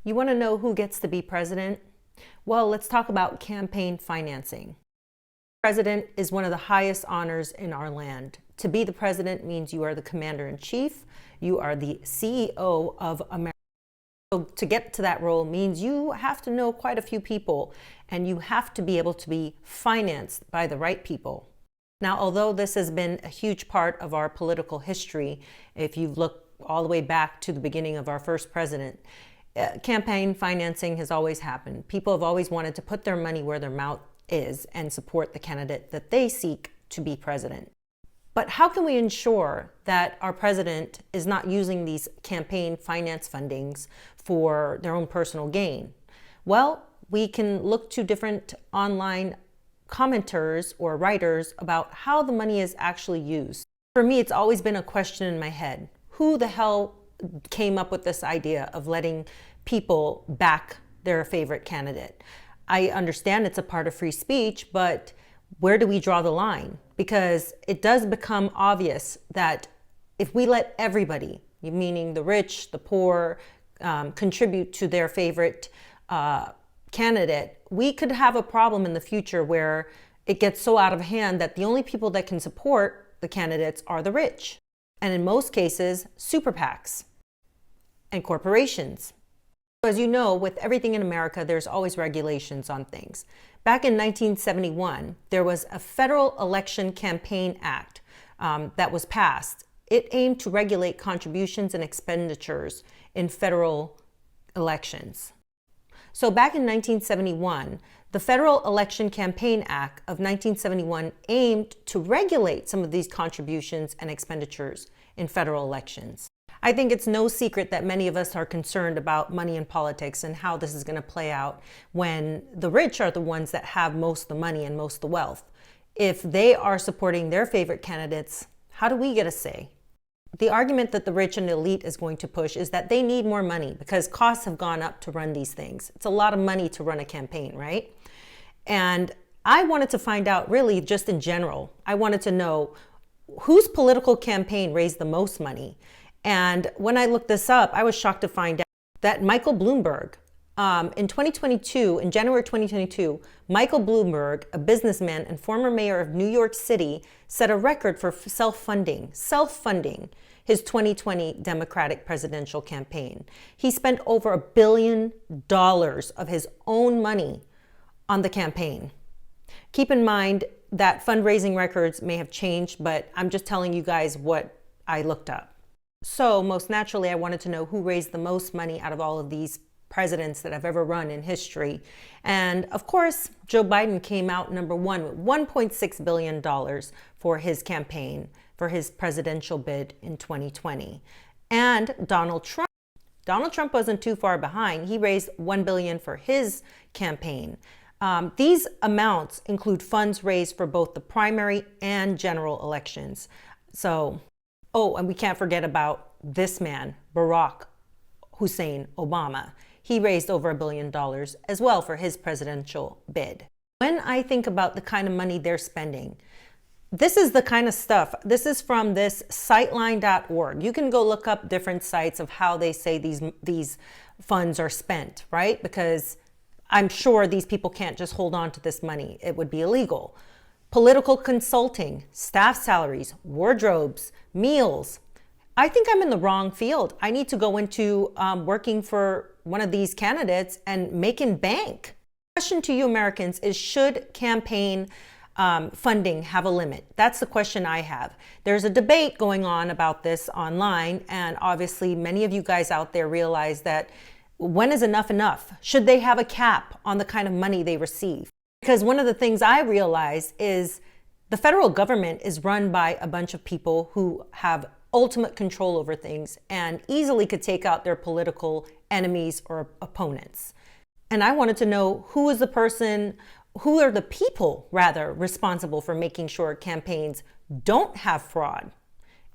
You want to know who gets to be president? Well, let's talk about campaign financing. President is one of the highest honors in our land. To be the president means you are the commander-in-chief, you are the CEO of America. So to get to that role means you have to know quite a few people, and you have to be able to be financed by the right people. Now, although this has been a huge part of our political history, if you look all the way back to the beginning of our first president, campaign financing has always happened. People have always wanted to put their money where their mouth is and support the candidate that they seek to be president. But how can we ensure that our president is not using these campaign finance fundings for their own personal gain? Well, we can look to different online commenters or writers about how the money is actually used. For me, it's always been a question in my head. Who the hell came up with this idea of letting people back their favorite candidate? I understand it's a part of free speech, but where do we draw the line? Because it does become obvious that if we let everybody, meaning the rich, the poor, contribute to their favorite candidate, we could have a problem in the future where it gets so out of hand that the only people that can support the candidates are the rich. And in most cases, super PACs and corporations. As you know, with everything in America, there's always regulations on things. Back in 1971, there was a Federal Election Campaign Act that was passed. It aimed to regulate contributions and expenditures in federal elections. So back in 1971, the Federal Election Campaign Act of 1971 aimed to regulate some of these contributions and expenditures in federal elections. I think it's no secret that many of us are concerned about money in politics and how this is going to play out when the rich are the ones that have most of the money and most of the wealth. If they are supporting their favorite candidates, how do we get a say? The argument that the rich and elite is going to push is that they need more money because costs have gone up to run these things. It's a lot of money to run a campaign, right? And I wanted to find out, really just in general, I wanted to know whose political campaign raised the most money. And when I looked this up, I was shocked to find out that Michael Bloomberg, in January 2022, Michael Bloomberg, a businessman and former mayor of New York City, set a record for self-funding his 2020 Democratic presidential campaign. He spent over $1 billion of his own money on the campaign. Keep in mind that fundraising records may have changed, but I'm just telling you guys what I looked up. So most naturally, I wanted to know who raised the most money out of all of these presidents that have ever run in history. And of course, Joe Biden came out number one with $1.6 billion for his campaign, for his presidential bid in 2020. And Donald Trump wasn't too far behind. He raised $1 billion for his campaign. These amounts include funds raised for both the primary and general elections. So, oh, and we can't forget about this man, Barack Hussein Obama. He raised over $1 billion as well for his presidential bid. When I think about the kind of money they're spending, this is the kind of stuff, this is from this Sightline.org. You can go look up different sites of how they say these funds are spent, right? Because I'm sure these people can't just hold on to this money. It would be illegal. Political consulting, staff salaries, wardrobes, meals. I think I'm in the wrong field. I need to go into working for one of these candidates and making bank. The question to you Americans is, should campaign funding have a limit? That's the question I have. There's a debate going on about this online, and obviously many of you guys out there realize that when is enough enough? Should they have a cap on the kind of money they receive? Because one of the things I realize is the federal government is run by a bunch of people who have ultimate control over things and easily could take out their political enemies or opponents. And I wanted to know who are the people rather responsible for making sure campaigns don't have fraud.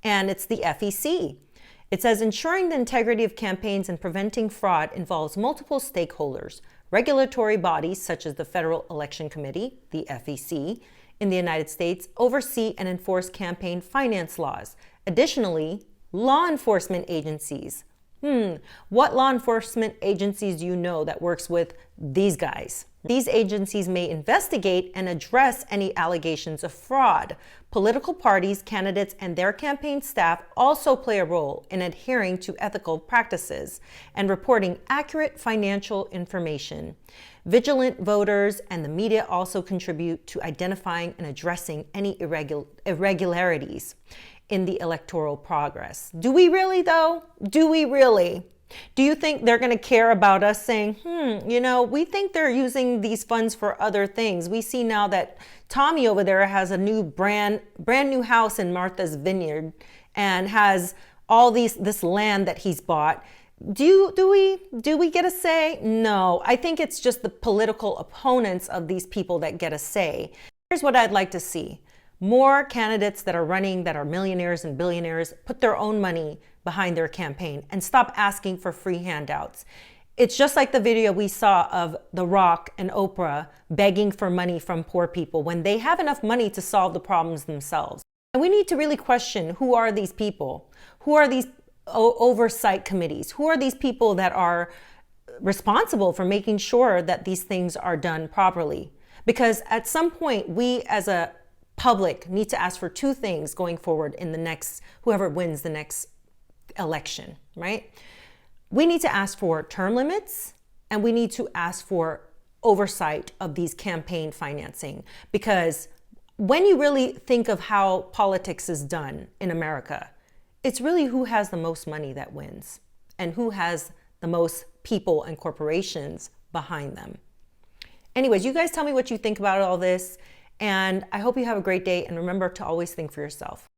And it's the FEC. It says ensuring the integrity of campaigns and preventing fraud involves multiple stakeholders. Regulatory bodies such as the Federal Election Committee, the FEC, in the United States oversee and enforce campaign finance laws. Additionally, law enforcement agencies, What law enforcement agencies do you know that works with these guys? These agencies may investigate and address any allegations of fraud. Political parties, candidates, and their campaign staff also play a role in adhering to ethical practices and reporting accurate financial information. Vigilant voters and the media also contribute to identifying and addressing any irregularities in the electoral progress. Do we really though? Do we really? Do you think they're going to care about us saying, we think they're using these funds for other things. We see now that Tommy over there has a new brand new house in Martha's Vineyard and has all this land that he's bought. Do we get a say? No, I think it's just the political opponents of these people that get a say. Here's what I'd like to see. More candidates that are running that are millionaires and billionaires put their own money behind their campaign and stop asking for free handouts. It's just like the video we saw of The Rock and Oprah begging for money from poor people when they have enough money to solve the problems themselves. And we need to really question, who are these people? Who are these oversight committees? Who are these people that are responsible for making sure that these things are done properly? Because at some point, we as a public need to ask for two things going forward in the next, whoever wins the next election, right? We need to ask for term limits, and we need to ask for oversight of these campaign financing. Because when you really think of how politics is done in America, it's really who has the most money that wins and who has the most people and corporations behind them. Anyways, you guys tell me what you think about all this, and I hope you have a great day, and remember to always think for yourself.